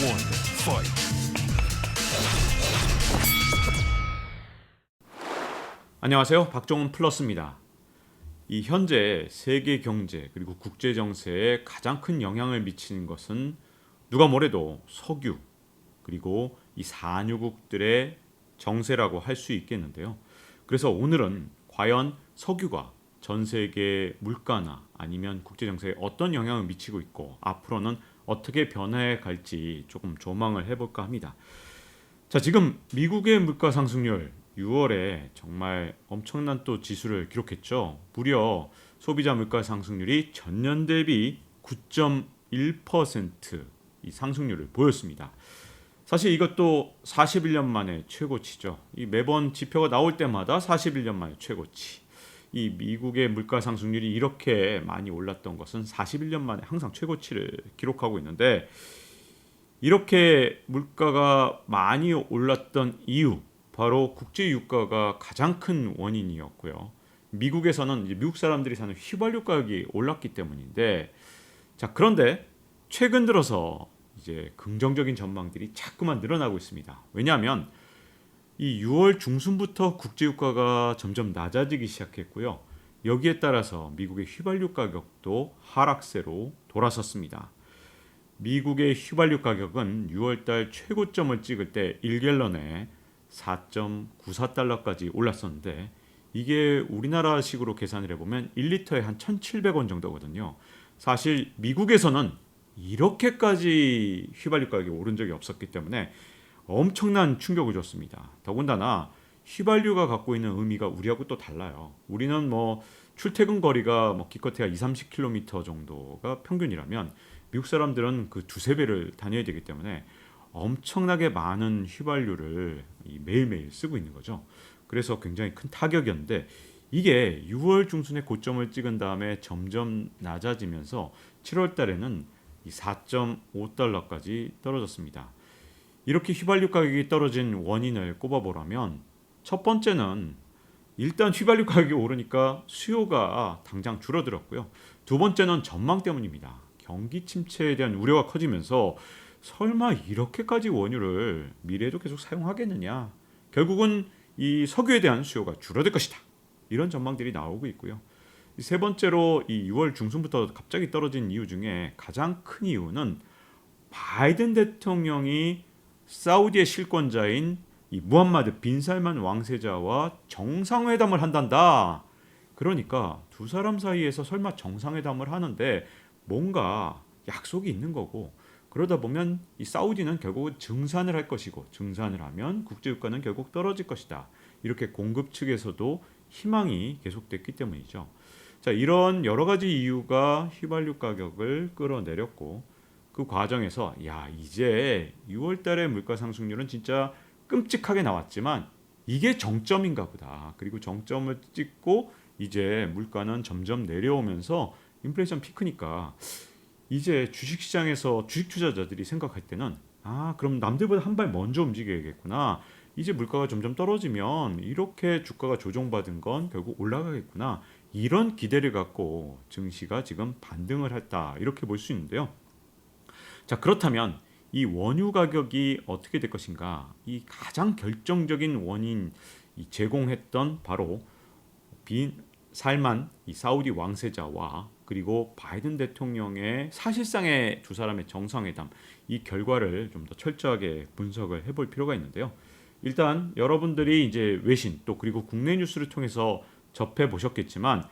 one, fight. 안녕하세요. 박종훈 플러스입니다. 이 현재 세계 경제 그리고 국제 정세에 가장 큰 영향을 미치는 것은 누가 뭐래도 석유 그리고 이 산유국들의 정세라고 할 수 있겠는데요. 그래서 오늘은 과연 석유가 전 세계 물가나 아니면 국제 정세에 어떤 영향을 미치고 있고 앞으로는 어떻게 변해 갈지 조금 조망을 해볼까 합니다. 자, 지금 미국의 물가 상승률 6월에 정말 엄청난 또 지수를 기록했죠. 무려 소비자 물가 상승률이 전년 대비 9.1% 이 상승률을 보였습니다. 사실 이것도 41년 만에 최고치죠. 이 매번 지표가 나올 때마다 41년 만에 최고치. 이 미국의 물가 상승률이 이렇게 많이 올랐던 것은 41년 만에 항상 최고치를 기록하고 있는데, 이렇게 물가가 많이 올랐던 이유, 바로 국제 유가가 가장 큰 원인이었고요. 미국에서는 이제 미국 사람들이 사는 휘발유 가격이 올랐기 때문인데, 자, 그런데 최근 들어서 이제 긍정적인 전망들이 자꾸만 늘어나고 있습니다. 왜냐하면 이 6월 중순부터 국제 유가가 점점 낮아지기 시작했고요. 여기에 따라서 미국의 휘발유 가격도 하락세로 돌아섰습니다. 미국의 휘발유 가격은 6월달 최고점을 찍을 때 1갤런에 4.94달러까지 올랐었는데, 이게 우리나라식으로 계산을 해보면 1리터에 한 1,700원 정도거든요. 사실 미국에서는 이렇게까지 휘발유 가격이 오른 적이 없었기 때문에 엄청난 충격을 줬습니다. 더군다나 휘발유가 갖고 있는 의미가 우리하고 또 달라요. 우리는 뭐 출퇴근 거리가 뭐 기껏해야 2-30km 정도가 평균이라면 미국 사람들은 그 두세 배를 다녀야 되기 때문에 엄청나게 많은 휘발유를 매일매일 쓰고 있는 거죠. 그래서 굉장히 큰 타격이었는데, 이게 6월 중순에 고점을 찍은 다음에 점점 낮아지면서 7월 달에는 4.5달러까지 떨어졌습니다. 이렇게 휘발유 가격이 떨어진 원인을 꼽아보라면, 첫 번째는 일단 휘발유 가격이 오르니까 수요가 당장 줄어들었고요. 두 번째는 전망 때문입니다. 경기 침체에 대한 우려가 커지면서 설마 이렇게까지 원유를 미래에도 계속 사용하겠느냐, 결국은 이 석유에 대한 수요가 줄어들 것이다, 이런 전망들이 나오고 있고요. 세 번째로 이 6월 중순부터 갑자기 떨어진 이유 중에 가장 큰 이유는 바이든 대통령이 사우디의 실권자인 이 무함마드 빈 살만 왕세자와 정상회담을 한단다. 그러니까 두 사람 사이에서 설마 정상회담을 하는데 뭔가 약속이 있는 거고, 그러다 보면 이 사우디는 결국 증산을 할 것이고, 증산을 하면 국제유가는 결국 떨어질 것이다. 이렇게 공급 측에서도 희망이 계속됐기 때문이죠. 자, 이런 여러 가지 이유가 휘발유 가격을 끌어내렸고, 그 과정에서 이제 6월 달의 물가 상승률은 진짜 끔찍하게 나왔지만 이게 정점인가 보다. 그리고 정점을 찍고 이제 물가는 점점 내려오면서 인플레이션 피크니까 이제 주식시장에서 주식 투자자들이 생각할 때는 그럼 남들보다 한 발 먼저 움직여야겠구나. 이제 물가가 점점 떨어지면 이렇게 주가가 조정받은 건 결국 올라가겠구나. 이런 기대를 갖고 증시가 지금 반등을 했다, 이렇게 볼 수 있는데요. 자, 그렇다면 이 원유 가격이 어떻게 될 것인가? 이 가장 결정적인 원인 제공했던 바로 빈 살만 이 사우디 왕세자와 그리고 바이든 대통령의 사실상의 두 사람의 정상회담, 이 결과를 좀 더 철저하게 분석을 해볼 필요가 있는데요. 일단 여러분들이 이제 외신 또 그리고 국내 뉴스를 통해서 접해 보셨겠지만,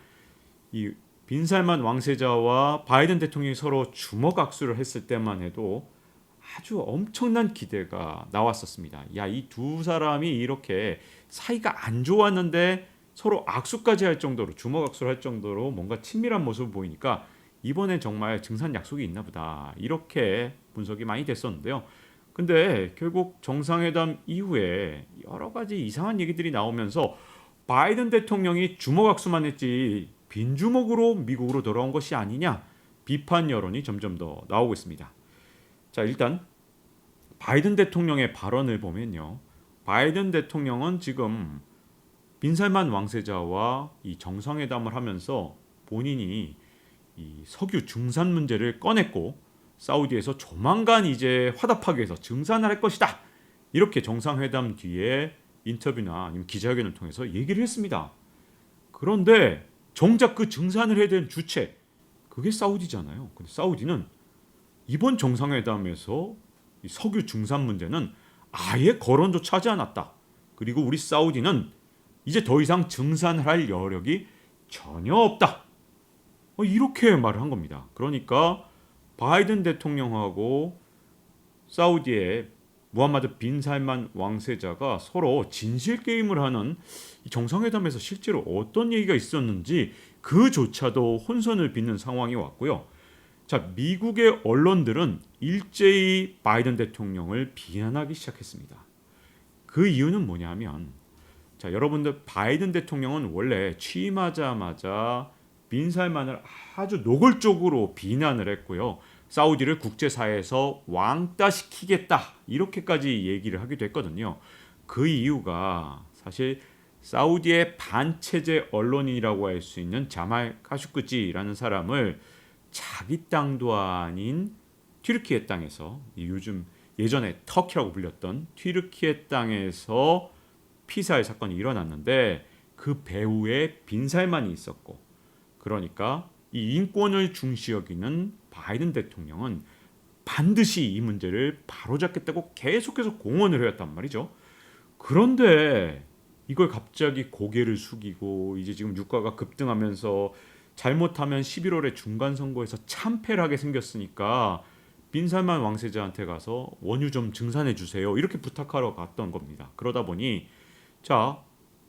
이 빈살만 왕세자와 바이든 대통령이 서로 주먹 악수를 했을 때만 해도 아주 엄청난 기대가 나왔었습니다. 이 두 사람이 이렇게 사이가 안 좋았는데 서로 악수까지 할 정도로, 주먹 악수를 할 정도로 뭔가 친밀한 모습을 보이니까 이번에 정말 증산 약속이 있나 보다, 이렇게 분석이 많이 됐었는데요. 근데 결국 정상회담 이후에 여러 가지 이상한 얘기들이 나오면서 바이든 대통령이 주먹 악수만 했지 빈주먹으로 미국으로 돌아온 것이 아니냐, 비판 여론이 점점 더 나오고 있습니다. 자, 일단 바이든 대통령의 발언을 보면요, 바이든 대통령은 지금 빈살만 왕세자와 이 정상회담을 하면서 본인이 이 석유 증산 문제를 꺼냈고, 사우디에서 조만간 이제 화답하기 위해서 증산을 할 것이다. 이렇게 정상회담 뒤에 인터뷰나 아니면 기자회견을 통해서 얘기를 했습니다. 그런데 정작 그 증산을 해야 되는 주체 그게 사우디잖아요. 근데 사우디는 이번 정상회담에서 이 석유 증산 문제는 아예 거론조차 하지 않았다. 그리고 우리 사우디는 이제 더 이상 증산할 여력이 전혀 없다. 이렇게 말을 한 겁니다. 그러니까 바이든 대통령하고 사우디의 무함마드 빈 살만 왕세자가 서로 진실 게임을 하는 이 정상회담에서 실제로 어떤 얘기가 있었는지 그조차도 혼선을 빚는 상황이 왔고요. 자, 미국의 언론들은 일제히 바이든 대통령을 비난하기 시작했습니다. 그 이유는 뭐냐면, 자, 여러분들 바이든 대통령은 원래 취임하자마자 빈 살만을 아주 노골적으로 비난을 했고요. 사우디를 국제사회에서 왕따시키겠다 이렇게까지 얘기를 하기도 했거든요. 그 이유가 사실 사우디의 반체제 언론인이라고 할 수 있는 자말 카슈크지라는 사람을 자기 땅도 아닌 튀르키예 땅에서, 요즘 예전에 터키라고 불렸던 튀르키예 땅에서 피살 사건이 일어났는데 그 배후에 빈 살만이 있었고, 그러니까 이 인권을 중시 여기는 바이든 대통령은 반드시 이 문제를 바로잡겠다고 계속해서 공언을 해왔단 말이죠. 그런데 이걸 갑자기 고개를 숙이고 이제 지금 유가가 급등하면서 잘못하면 11월에 중간 선거에서 참패를 하게 생겼으니까 빈살만 왕세자한테 가서 원유 좀 증산해 주세요 이렇게 부탁하러 갔던 겁니다. 그러다 보니 자,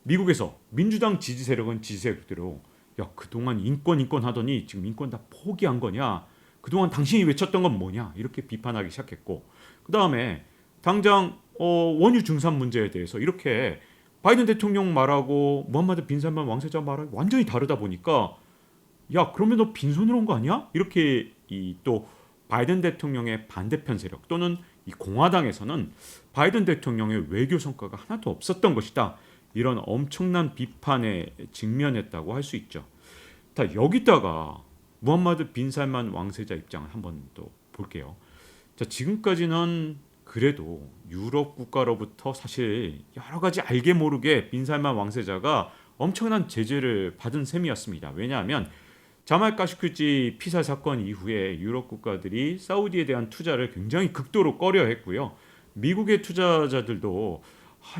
미국에서 민주당 지지 세력은 지지 세력대로 야, 그동안 인권 하더니 지금 인권 다 포기한 거냐? 그동안 당신이 외쳤던 건 뭐냐? 이렇게 비판하기 시작했고, 그 다음에 당장 원유 증산 문제에 대해서 이렇게 바이든 대통령 말하고 무함마드 빈 살만 왕세자 말하고 완전히 다르다 보니까 야, 그러면 너 빈손으로 온 거 아니야? 이렇게 이 또 바이든 대통령의 반대편 세력 또는 이 공화당에서는 바이든 대통령의 외교 성과가 하나도 없었던 것이다. 이런 엄청난 비판에 직면했다고 할 수 있죠. 자, 여기다가 무함마드 빈 살만 왕세자 입장을 한번 또 볼게요. 자, 지금까지는 그래도 유럽 국가로부터 사실 여러 가지 알게 모르게 빈 살만 왕세자가 엄청난 제재를 받은 셈이었습니다. 왜냐하면 자말 카슈크지 피살 사건 이후에 유럽 국가들이 사우디에 대한 투자를 굉장히 극도로 꺼려했고요. 미국의 투자자들도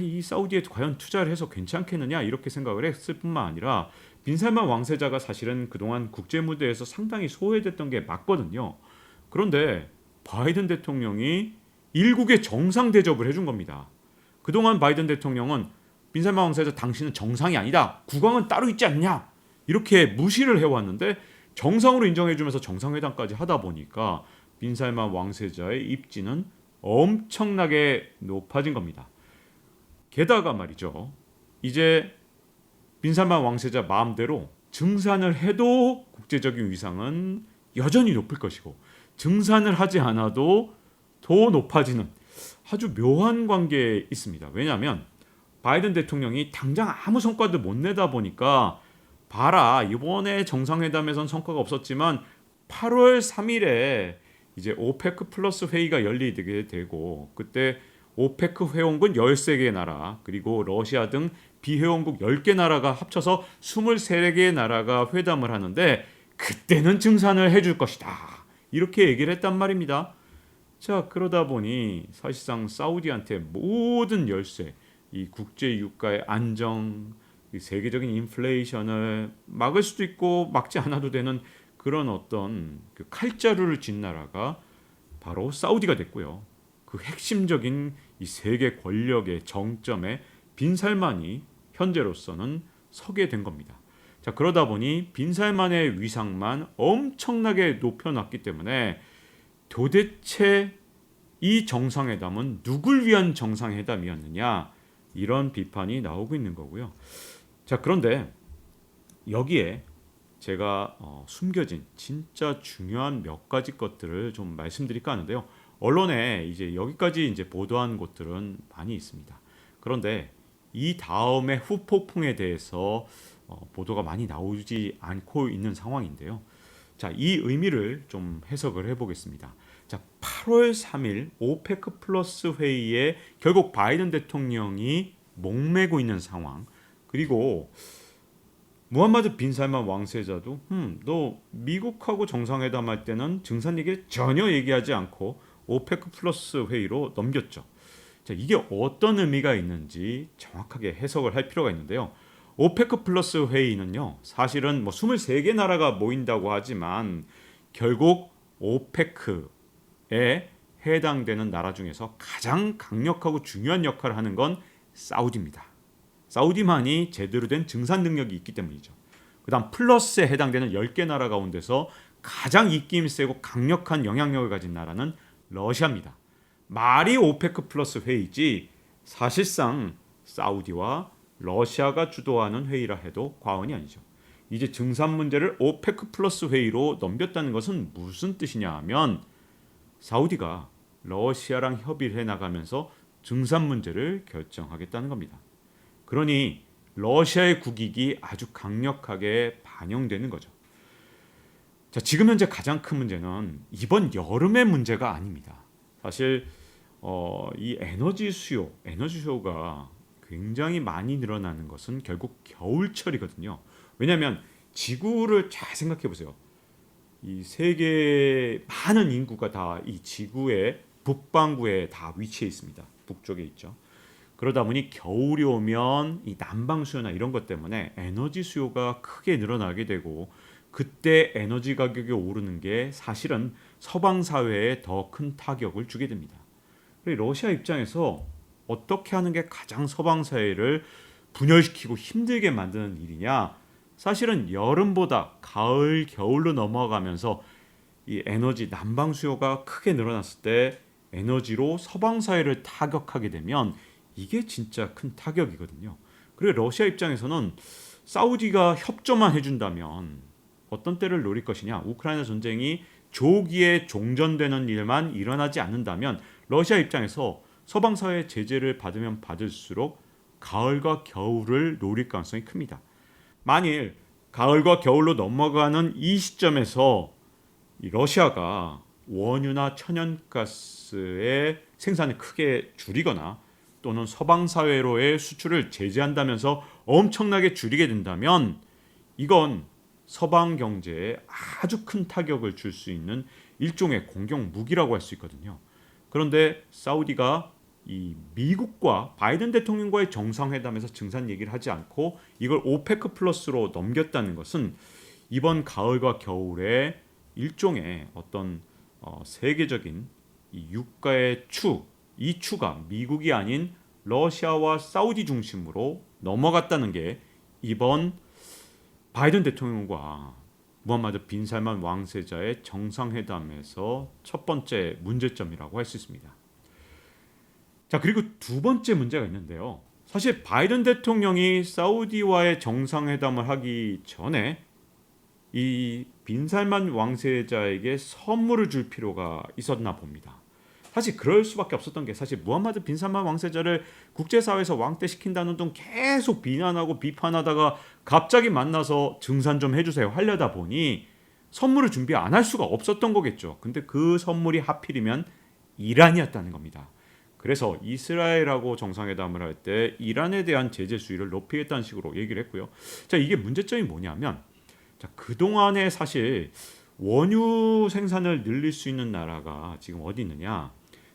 이 사우디에 과연 투자를 해서 괜찮겠느냐 이렇게 생각을 했을 뿐만 아니라 빈살만 왕세자가 사실은 그동안 국제 무대에서 상당히 소외됐던 게 맞거든요. 그런데 바이든 대통령이 일국의 정상 대접을 해준 겁니다. 그동안 바이든 대통령은 빈살만 왕세자 당신은 정상이 아니다. 국왕은 따로 있지 않냐. 이렇게 무시를 해왔는데 정상으로 인정해주면서 정상회담까지 하다 보니까 빈살만 왕세자의 입지는 엄청나게 높아진 겁니다. 게다가 말이죠. 이제 빈살만 왕세자 마음대로 증산을 해도 국제적인 위상은 여전히 높을 것이고 증산을 하지 않아도 더 높아지는 아주 묘한 관계에 있습니다. 왜냐하면 바이든 대통령이 당장 아무 성과도 못 내다 보니까 봐라 이번에 정상회담에선 성과가 없었지만 8월 3일에 이제 오페크 플러스 회의가 열리게 되고 그때 오페크 회원국 13개 나라 그리고 러시아 등 비회원국 10개 나라가 합쳐서 23개의 나라가 회담을 하는데 그때는 증산을 해줄 것이다. 이렇게 얘기를 했단 말입니다. 자, 그러다 보니 사실상 사우디한테 모든 열쇠, 이 국제 유가의 안정, 이 세계적인 인플레이션을 막을 수도 있고 막지 않아도 되는 그런 어떤 그 칼자루를 쥔 나라가 바로 사우디가 됐고요. 그 핵심적인 이 세계 권력의 정점에 빈살만이 현재로서는 서게 된 겁니다. 자, 그러다 보니 빈살만의 위상만 엄청나게 높여놨기 때문에 도대체 이 정상회담은 누굴 위한 정상회담이었느냐 이런 비판이 나오고 있는 거고요. 자, 그런데 여기에 제가 숨겨진 진짜 중요한 몇 가지 것들을 좀 말씀드릴까 하는데요. 언론에 이제 여기까지 이제 보도한 곳들은 많이 있습니다. 그런데 이 다음에 후폭풍에 대해서 보도가 많이 나오지 않고 있는 상황인데요. 자, 이 의미를 좀 해석을 해보겠습니다. 8월 3일 오페크 플러스 회의에 결국 바이든 대통령이 목매고 있는 상황. 그리고 무함마드 빈 살만 왕세자도 너 미국하고 정상회담할 때는 증산 얘기를 전혀 얘기하지 않고 오페크 플러스 회의로 넘겼죠. 자, 이게 어떤 의미가 있는지 정확하게 해석을 할 필요가 있는데요. 오페크 플러스 회의는요, 사실은 뭐 23개 나라가 모인다고 하지만 결국 오페크에 해당되는 나라 중에서 가장 강력하고 중요한 역할을 하는 건 사우디입니다. 사우디만이 제대로 된 증산 능력이 있기 때문이죠. 그다음 플러스에 해당되는 10개 나라 가운데서 가장 입김이 세고 강력한 영향력을 가진 나라는 러시아입니다. 말이 오페크 플러스 회의지 사실상 사우디와 러시아가 주도하는 회의라 해도 과언이 아니죠. 이제 증산 문제를 오페크 플러스 회의로 넘겼다는 것은 무슨 뜻이냐 하면 사우디가 러시아랑 협의를 해나가면서 증산 문제를 결정하겠다는 겁니다. 그러니 러시아의 국익이 아주 강력하게 반영되는 거죠. 자, 지금 현재 가장 큰 문제는 이번 여름의 문제가 아닙니다. 사실 이 에너지 수요가 굉장히 많이 늘어나는 것은 결국 겨울철이거든요. 왜냐하면 지구를 잘 생각해 보세요. 이 세계 많은 인구가 다 이 지구의 북반구에 다 위치해 있습니다. 북쪽에 있죠. 그러다 보니 겨울이 오면 이 난방 수요나 이런 것 때문에 에너지 수요가 크게 늘어나게 되고 그때 에너지 가격이 오르는 게 사실은 서방 사회에 더 큰 타격을 주게 됩니다. 러시아 입장에서 어떻게 하는 게 가장 서방 사회를 분열시키고 힘들게 만드는 일이냐? 사실은 여름보다 가을, 겨울로 넘어가면서 이 에너지 난방 수요가 크게 늘어났을 때 에너지로 서방 사회를 타격하게 되면 이게 진짜 큰 타격이거든요. 그리고 러시아 입장에서는 사우디가 협조만 해준다면 어떤 때를 노릴 것이냐? 우크라이나 전쟁이 조기에 종전되는 일만 일어나지 않는다면 러시아 입장에서 서방 사회의 제재를 받으면 받을수록 가을과 겨울을 노릴 가능성이 큽니다. 만일 가을과 겨울로 넘어가는 이 시점에서 이 러시아가 원유나 천연가스의 생산을 크게 줄이거나 또는 서방 사회로의 수출을 제재한다면서 엄청나게 줄이게 된다면 이건 서방 경제에 아주 큰 타격을 줄 수 있는 일종의 공격 무기라고 할 수 있거든요. 그런데 사우디가 이 미국과 바이든 대통령과의 정상회담에서 증산 얘기를 하지 않고 이걸 오페크 플러스로 넘겼다는 것은 이번 가을과 겨울에 일종의 어떤 세계적인 이 유가의 이 추가 미국이 아닌 러시아와 사우디 중심으로 넘어갔다는 게 이번 바이든 대통령과 무함마드 빈 살만 왕세자의 정상회담에서 첫 번째 문제점이라고 할 수 있습니다. 자, 그리고 두 번째 문제가 있는데요. 사실 바이든 대통령이 사우디와의 정상회담을 하기 전에 이 빈 살만 왕세자에게 선물을 줄 필요가 있었나 봅니다. 사실 그럴 수밖에 없었던 게 사실 무함마드 빈 살만 왕세자를 국제사회에서 왕따시킨다는 둥 계속 비난하고 비판하다가 갑자기 만나서 증산 좀 해주세요 하려다 보니 선물을 준비 안 할 수가 없었던 거겠죠. 근데 그 선물이 하필이면 이란이었다는 겁니다. 그래서 이스라엘하고 정상회담을 할 때 이란에 대한 제재 수위를 높이겠다는 식으로 얘기를 했고요. 자, 이게 문제점이 뭐냐면 자, 그동안에 사실 원유 생산을 늘릴 수 있는 나라가 지금 어디 있느냐?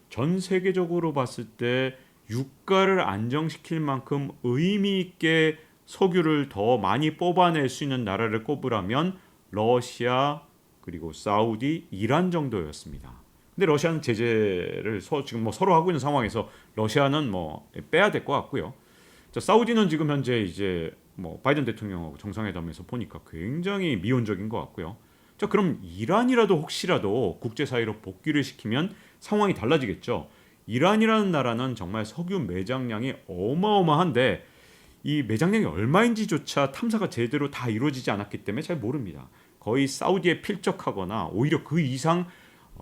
전 세계적으로 봤을 때 유가를 안정시킬 만큼 의미 있게 석유를 더 많이 뽑아낼 수 있는 나라를 꼽으라면 러시아 그리고 사우디, 이란 정도였습니다. 근데 러시아는 제재를 지금 뭐 서로 하고 있는 상황에서 러시아는 뭐 빼야 될 것 같고요. 자, 사우디는 지금 현재 이제 뭐 바이든 대통령하고 정상회담에서 보니까 굉장히 미온적인 것 같고요. 자, 그럼 이란이라도 혹시라도 국제사회로 복귀를 시키면 상황이 달라지겠죠. 이란이라는 나라는 정말 석유 매장량이 어마어마한데 이 매장량이 얼마인지조차 탐사가 제대로 다 이루어지지 않았기 때문에 잘 모릅니다. 거의 사우디에 필적하거나 오히려 그 이상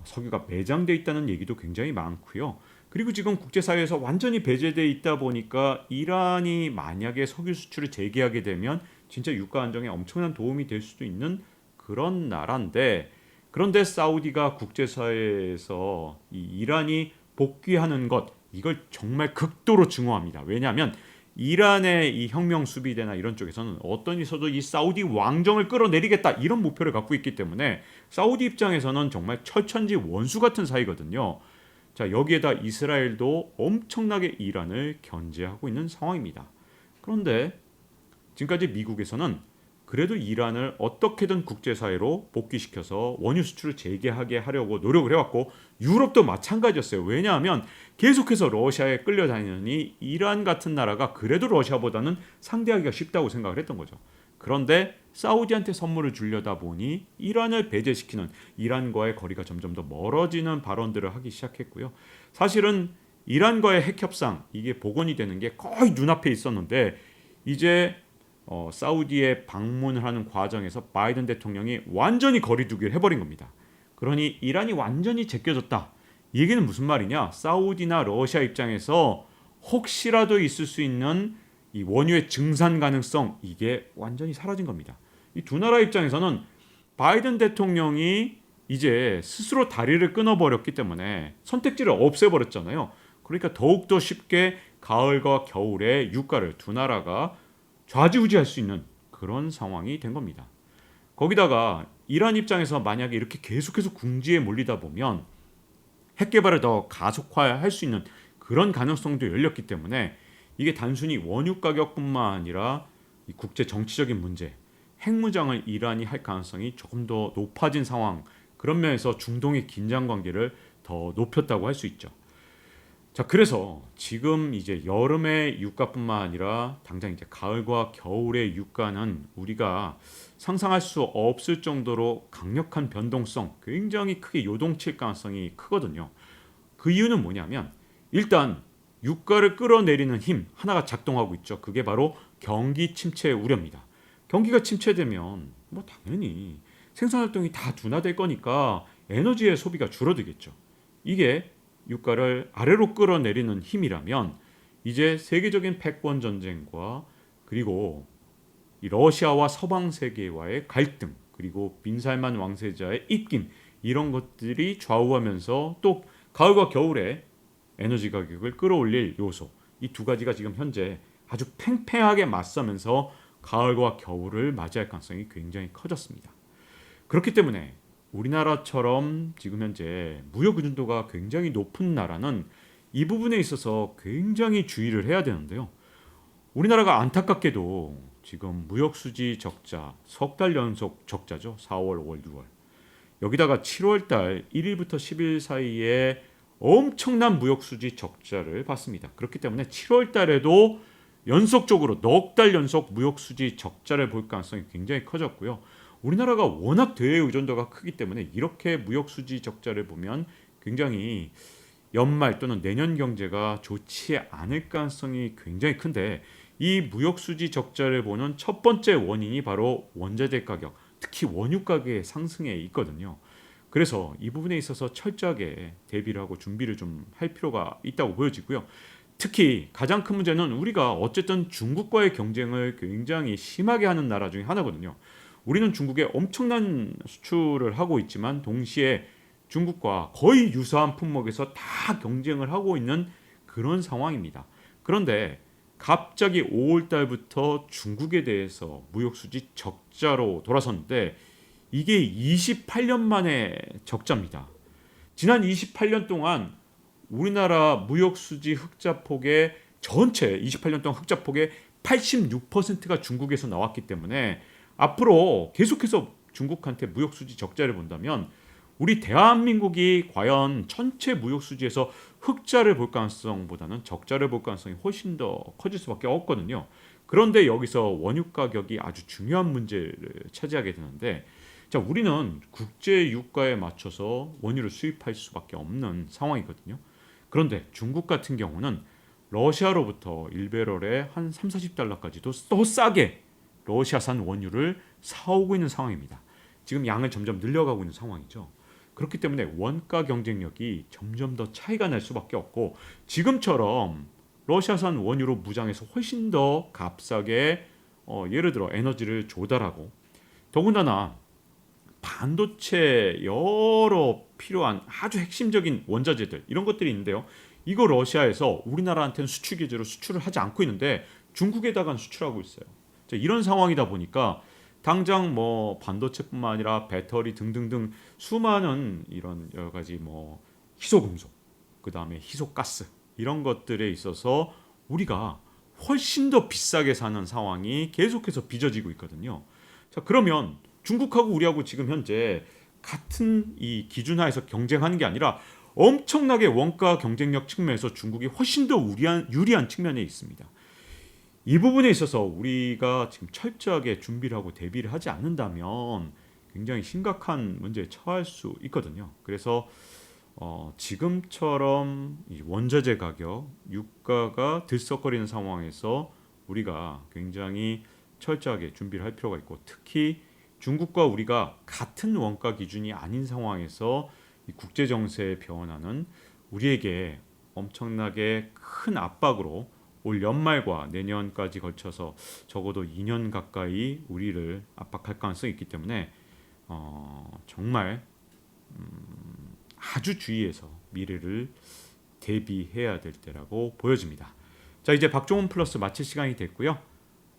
석유가 매장돼 있다는 얘기도 굉장히 많고요. 그리고 지금 국제사회에서 완전히 배제돼 있다 보니까 이란이 만약에 석유 수출을 재개하게 되면 진짜 유가 안정에 엄청난 도움이 될 수도 있는 그런 나라인데 그런데 사우디가 국제사회에서 이 이란이 복귀하는 것 이걸 정말 극도로 증오합니다. 왜냐하면 이란의 이 혁명 수비대나 이런 쪽에서는 어떤 있어도 이 사우디 왕정을 끌어내리겠다 이런 목표를 갖고 있기 때문에 사우디 입장에서는 정말 철천지 원수 같은 사이거든요. 자, 여기에다 이스라엘도 엄청나게 이란을 견제하고 있는 상황입니다. 그런데 지금까지 미국에서는 그래도 이란을 어떻게든 국제사회로 복귀시켜서 원유 수출을 재개하게 하려고 노력을 해왔고 유럽도 마찬가지였어요. 왜냐하면 계속해서 러시아에 끌려다니느니 이란 같은 나라가 그래도 러시아보다는 상대하기가 쉽다고 생각을 했던 거죠. 그런데 사우디한테 선물을 주려다 보니 이란을 배제시키는 이란과의 거리가 점점 더 멀어지는 발언들을 하기 시작했고요. 사실은 이란과의 핵 협상 이게 복원이 되는 게 거의 눈앞에 있었는데 이제 사우디에 방문을 하는 과정에서 바이든 대통령이 완전히 거리두기를 해버린 겁니다. 그러니 이란이 완전히 제껴졌다. 이 얘기는 무슨 말이냐? 사우디나 러시아 입장에서 혹시라도 있을 수 있는 이 원유의 증산 가능성 이게 완전히 사라진 겁니다. 이 두 나라 입장에서는 바이든 대통령이 이제 스스로 다리를 끊어버렸기 때문에 선택지를 없애버렸잖아요. 그러니까 더욱더 쉽게 가을과 겨울에 유가를 두 나라가 좌지우지할 수 있는 그런 상황이 된 겁니다. 거기다가 이란 입장에서 만약에 이렇게 계속해서 궁지에 몰리다 보면 핵 개발을 더 가속화할 수 있는 그런 가능성도 열렸기 때문에 이게 단순히 원유 가격뿐만 아니라 이 국제 정치적인 문제, 핵무장을 이란이 할 가능성이 조금 더 높아진 상황, 그런 면에서 중동의 긴장 관계를 더 높였다고 할 수 있죠. 자, 그래서 지금 이제 여름의 유가뿐만 아니라 당장 이제 가을과 겨울의 유가는 우리가 상상할 수 없을 정도로 강력한 변동성, 굉장히 크게 요동칠 가능성이 크거든요. 그 이유는 뭐냐면 일단 유가를 끌어내리는 힘 하나가 작동하고 있죠. 그게 바로 경기 침체 우려입니다. 경기가 침체되면 뭐 당연히 생산활동이 다 둔화될 거니까 에너지의 소비가 줄어들겠죠. 이게 유가를 아래로 끌어내리는 힘이라면 이제 세계적인 패권 전쟁과 그리고 이 러시아와 서방 세계와의 갈등 그리고 빈살만 왕세자의 입김 이런 것들이 좌우하면서 또 가을과 겨울에 에너지 가격을 끌어올릴 요소 이 두 가지가 지금 현재 아주 팽팽하게 맞서면서 가을과 겨울을 맞이할 가능성이 굉장히 커졌습니다. 그렇기 때문에 우리나라처럼 지금 현재 무역 의존도가 굉장히 높은 나라는 이 부분에 있어서 굉장히 주의를 해야 되는데요. 우리나라가 안타깝게도 지금 무역 수지 적자 석 달 연속 적자죠. 4월, 5월, 6월. 여기다가 7월 달 1일부터 10일 사이에 엄청난 무역 수지 적자를 봤습니다. 그렇기 때문에 7월 달에도 연속적으로 넉 달 연속 무역 수지 적자를 볼 가능성이 굉장히 커졌고요. 우리나라가 워낙 대외 의존도가 크기 때문에 이렇게 무역 수지 적자를 보면 굉장히 연말 또는 내년 경제가 좋지 않을 가능성이 굉장히 큰데 이 무역 수지 적자를 보는 첫 번째 원인이 바로 원자재 가격, 특히 원유 가격의 상승에 있거든요. 그래서 이 부분에 있어서 철저하게 대비를 하고 준비를 좀 할 필요가 있다고 보여지고요. 특히 가장 큰 문제는 우리가 어쨌든 중국과의 경쟁을 굉장히 심하게 하는 나라 중에 하나거든요. 우리는 중국에 엄청난 수출을 하고 있지만 동시에 중국과 거의 유사한 품목에서 다 경쟁을 하고 있는 그런 상황입니다. 그런데 갑자기 5월 달부터 중국에 대해서 무역 수지 적자로 돌아섰는데 이게 28년 만에 적자입니다. 지난 28년 동안 우리나라 무역 수지 흑자 폭의 전체 28년 동안 흑자 폭의 86%가 중국에서 나왔기 때문에 앞으로 계속해서 중국한테 무역 수지 적자를 본다면 우리 대한민국이 과연 전체 무역 수지에서 흑자를 볼 가능성보다는 적자를 볼 가능성이 훨씬 더 커질 수밖에 없거든요. 그런데 여기서 원유 가격이 아주 중요한 문제를 차지하게 되는데 자, 우리는 국제 유가에 맞춰서 원유를 수입할 수밖에 없는 상황이거든요. 그런데 중국 같은 경우는 러시아로부터 1배럴에 한 3, 40달러까지도 더 싸게 러시아산 원유를 사오고 있는 상황입니다. 지금 양을 점점 늘려가고 있는 상황이죠. 그렇기 때문에 원가 경쟁력이 점점 더 차이가 날 수밖에 없고 지금처럼 러시아산 원유로 무장해서 훨씬 더 값싸게 예를 들어 에너지를 조달하고 더군다나 반도체 여러 필요한 아주 핵심적인 원자재들 이런 것들이 있는데요. 이거 러시아에서 우리나라한테는 수출 규제로 수출을 하지 않고 있는데 중국에다가 수출하고 있어요. 자, 이런 상황이다 보니까 당장 뭐 반도체뿐만 아니라 배터리 등등등 수많은 이런 여러 가지 뭐 희소금속, 그다음에 희소가스 이런 것들에 있어서 우리가 훨씬 더 비싸게 사는 상황이 계속해서 빚어지고 있거든요. 자, 그러면 중국하고 우리하고 지금 현재 같은 이 기준하에서 경쟁하는 게 아니라 엄청나게 원가 경쟁력 측면에서 중국이 훨씬 더 유리한 측면에 있습니다. 이 부분에 있어서 우리가 지금 철저하게 준비를 하고 대비를 하지 않는다면 굉장히 심각한 문제에 처할 수 있거든요. 그래서 지금처럼 이 원자재 가격, 유가가 들썩거리는 상황에서 우리가 굉장히 철저하게 준비를 할 필요가 있고, 특히 중국과 우리가 같은 원가 기준이 아닌 상황에서 이 국제 정세의 변화는 우리에게 엄청나게 큰 압박으로 올 연말과 내년까지 걸쳐서 적어도 2년 가까이 우리를 압박할 가능성이 있기 때문에 정말 아주 주의해서 미래를 대비해야 될 때라고 보여집니다. 자, 이제 박종훈 플러스 마칠 시간이 됐고요.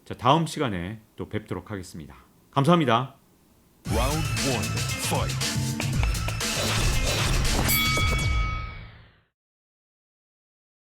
자, 다음 시간에 또 뵙도록 하겠습니다. 감사합니다. Round one, fight.